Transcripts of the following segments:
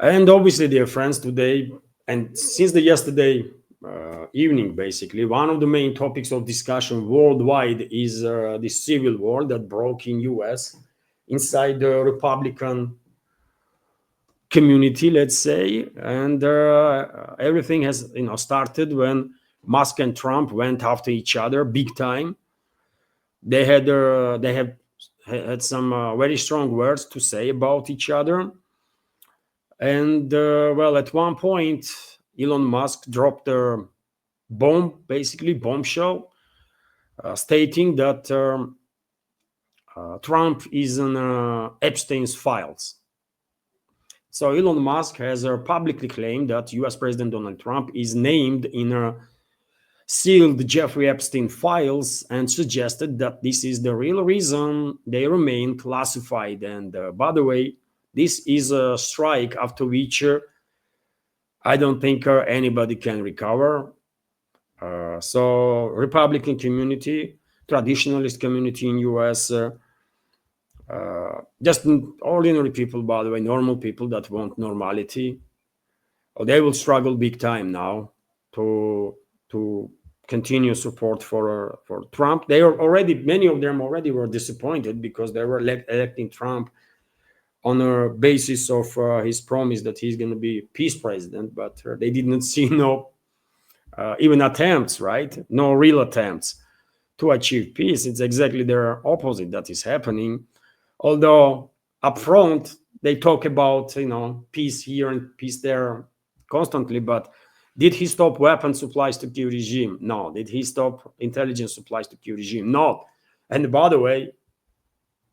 And obviously, dear friends, today and since the yesterday evening, basically, one of the main topics of discussion worldwide is the civil war that broke in US inside the Republican community, let's say, and everything has started when Musk and Trump went after each other big time. They have had some very strong words to say about each other. And well, at one point, Elon Musk dropped a bomb, basically bombshell, stating that Trump is in Epstein's files. So Elon Musk has publicly claimed that U.S. President Donald Trump is named in sealed Jeffrey Epstein files and suggested that this is the real reason they remain classified. And by the way, this is a strike after which I don't think anybody can recover. So Republican community, traditionalist community in US, just ordinary people, by the way, normal people that want normality, they will struggle big time now to continue support for Trump. They are already, many of them already were disappointed because they were electing Trump on a basis of his promise that he's going to be peace president, but they didn't see no even attempts, right? No real attempts to achieve peace. It's exactly the opposite that is happening. Although up front they talk about peace here and peace there constantly, but did he stop weapon supplies to Kyiv regime? No. Did he stop intelligence supplies to Kyiv regime? No. And by the way,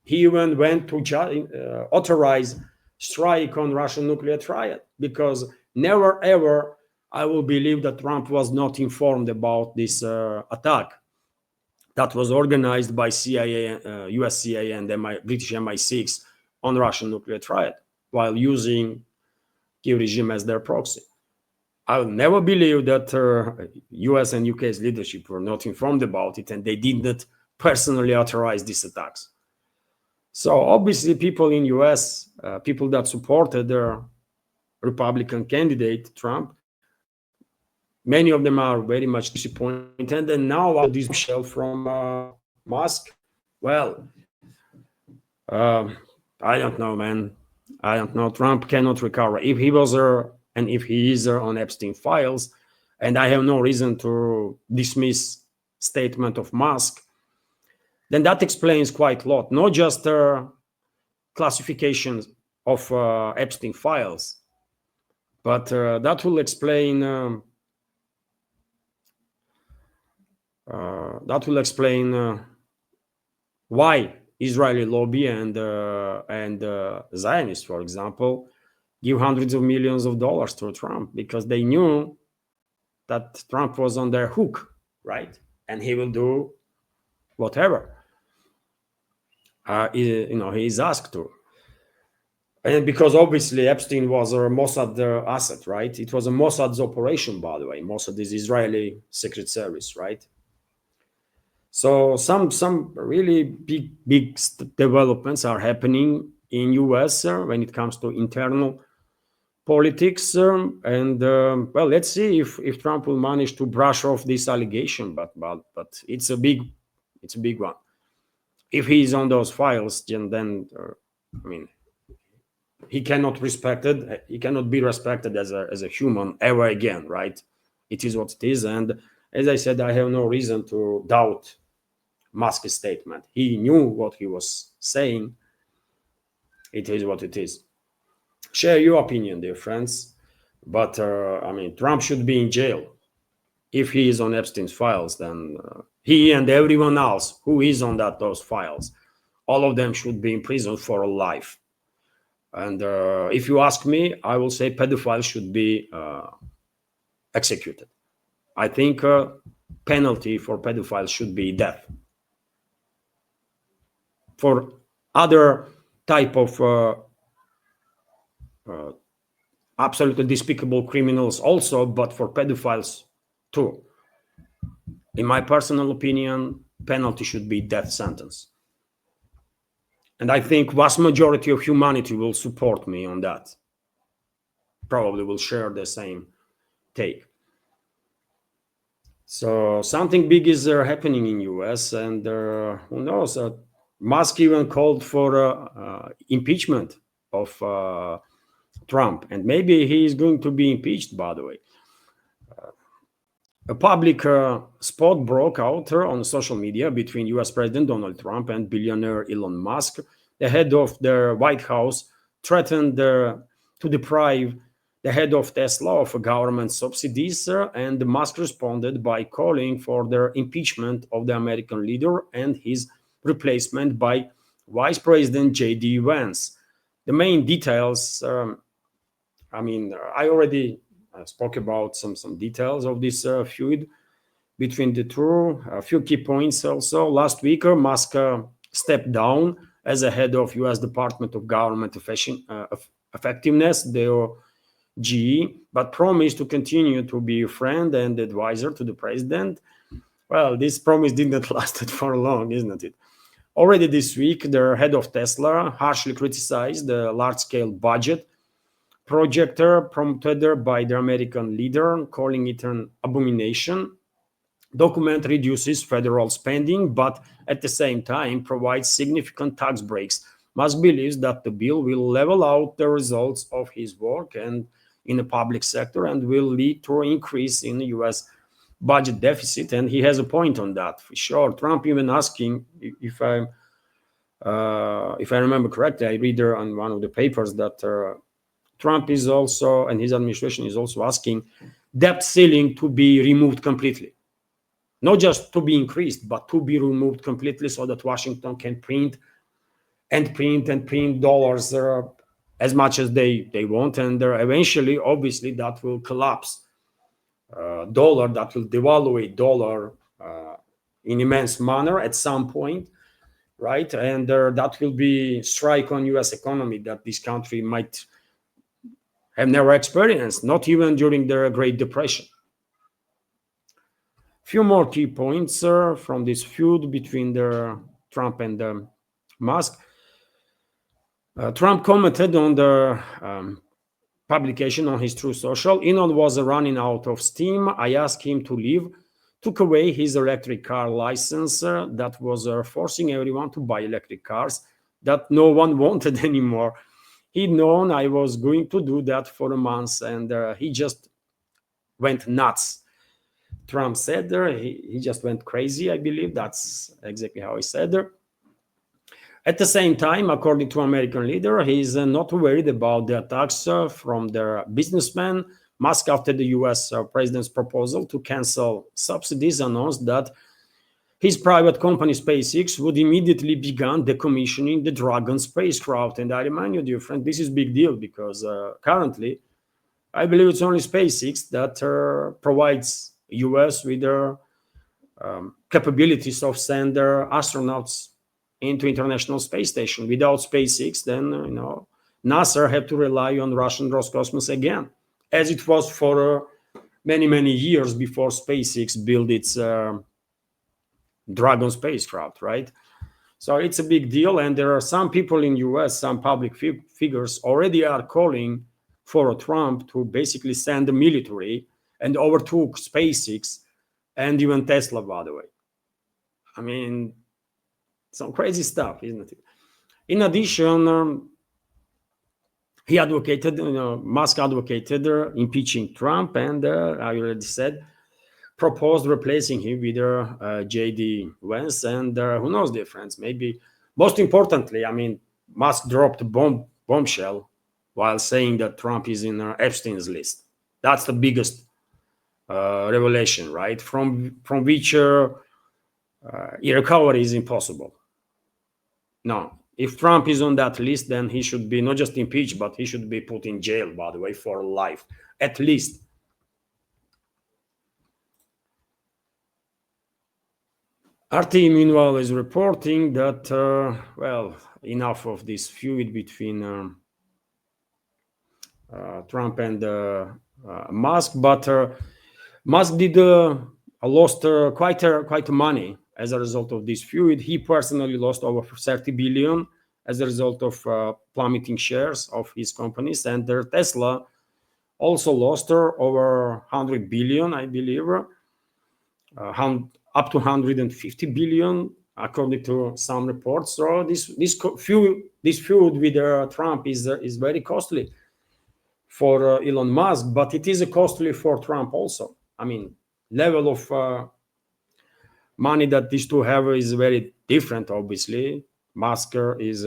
he even went to authorize strike on Russian nuclear triad, because never ever I will believe that Trump was not informed about this attack that was organized by CIA, US CIA and British MI6 on Russian nuclear triad while using Kyiv regime as their proxy. I will never believe that US and UK's leadership were not informed about it and they did not personally authorize these attacks. So obviously people in US, people that supported their Republican candidate, Trump, many of them are very much disappointed. And now this shell from Musk, well, I don't know, man. I don't know. Trump cannot recover. If he was and if he is on Epstein files, and I have no reason to dismiss statement of Musk, then that explains quite a lot. Not just classifications of Epstein files, but that will explain why Israeli lobby and Zionists, for example, give hundreds of millions of dollars to Trump, because they knew that Trump was on their hook, right? And he will do whatever he is asked to. And because obviously Epstein was a Mossad asset, right? It was a Mossad's operation, by the way. Mossad is Israeli secret service, right? So some really big developments are happening in US when it comes to internal politics, and well, let's see if Trump will manage to brush off this allegation, but it's a big one. If he is on those files, then I mean, he cannot be respected as a human ever again, right? It is what it is, and as I said, I have no reason to doubt Musk's statement. He knew what he was saying. It is what it is. Share your opinion, dear friends. But I mean, Trump should be in jail. If he is on Epstein's files, then he and everyone else who is on those files, all of them should be in prison for life. And if you ask me, I will say pedophiles should be executed. I think penalty for pedophiles should be death. For other type of absolutely despicable criminals also, but for pedophiles too. In my personal opinion, penalty should be death sentence. And I think vast majority of humanity will support me on that. probably will share the same take. So something big is happening in US, and who knows? Musk even called for impeachment of Trump, and maybe he is going to be impeached. By the way, a public spot broke out on social media between US President Donald Trump and billionaire Elon Musk. The head of the White House threatened to deprive the head of Tesla of government subsidies, and Musk responded by calling for the impeachment of the American leader and his replacement by Vice President J.D. Vance. The main details, I already spoke about some details of this feud between the two. A few key points also. Last week, Musk stepped down as a head of U.S. Department of Government Effectiveness, the GE, but promised to continue to be a friend and advisor to the president. Well, this promise didn't last for long, isn't it? Already this week, the head of Tesla harshly criticized the large-scale budget project promoted by the American leader, calling it an abomination. Document reduces federal spending, but at the same time provides significant tax breaks. Musk believes that the bill will level out the results of his work and in the public sector and will lead to an increase in the U.S. budget deficit, and he has a point on that for sure. Trump even asking, if I remember correctly, I read there on one of the papers that Trump is also, and his administration is also asking debt ceiling to be removed completely. Not just to be increased, but to be removed completely so that Washington can print dollars as much as they want. And eventually, obviously, that will collapse dollar, that will devaluate dollar in immense manner at some point, right? And that will be strike on U.S. economy that this country might have never experienced, not even during the Great Depression. Few more key points from this feud between Trump and Musk. Trump commented on the publication on his Truth Social. Elon was running out of steam. I asked him to leave, took away his electric car license that was forcing everyone to buy electric cars that no one wanted anymore. He'd known I was going to do that for a month, and he just went nuts. Trump said there, he just went crazy, I believe. That's exactly how he said there. At the same time, according to American leader, he's not worried about the attacks from the businessmen. Musk, after the US president's proposal to cancel subsidies, announced that his private company SpaceX would immediately begin decommissioning the Dragon spacecraft. And I remind you, dear friend, this is a big deal because currently, I believe it's only SpaceX that provides US with their capabilities of send their astronauts into International Space Station. Without SpaceX, then NASA had to rely on Russian Roscosmos again, as it was for many years before SpaceX built its Dragon spacecraft, right? So it's a big deal, and there are some people in US, some public figures already are calling for Trump to basically send the military and overtook SpaceX and even Tesla, by the way. I mean, some crazy stuff, isn't it? In addition, he advocated, Musk advocated impeaching Trump, and I already said, proposed replacing him with J.D. Vance, and who knows, dear friends, maybe most importantly, I mean, Musk dropped a bombshell while saying that Trump is in Epstein's list. That's the biggest revelation, right? From which recovery is impossible. No, if Trump is on that list, then he should be not just impeached, but he should be put in jail, by the way, for life, at least. RT, meanwhile, is reporting that, enough of this feud between Trump and Musk, but Musk did lost quite money as a result of this feud. He personally lost over 30 billion as a result of plummeting shares of his companies, and their Tesla also lost her over 100 billion, I believe, up to 150 billion, according to some reports. So this feud with Trump is very costly for Elon Musk, but it is costly for Trump also. I mean, level of money that these two have is very different. Obviously, Musk is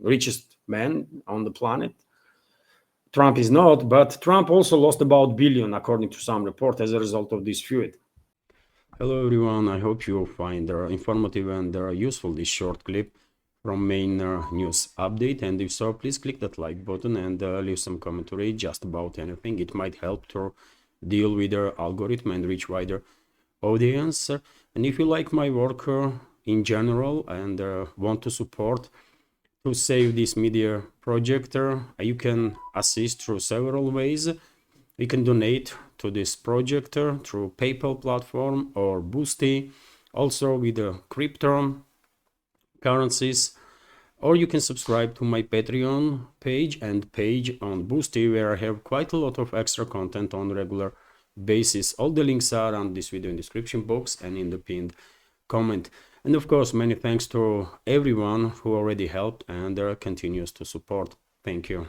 richest man on the planet. Trump is not, but Trump also lost about billion, according to some report, as a result of this feud. Hello everyone, I hope you find informative and useful this short clip from main news update, and if so, please click that like button and leave some commentary just about anything. It might help to deal with the algorithm and reach wider audience. And if you like my work in general and want to support to save this media project, you can assist through several ways. You can donate to this project through PayPal platform or Boosty, also with the crypto currencies, or you can subscribe to my Patreon page and page on Boosty, where I have quite a lot of extra content on regular basis. All the links are on this video in description box and in the pinned comment. And of course, many thanks to everyone who already helped and continues to support. Thank you.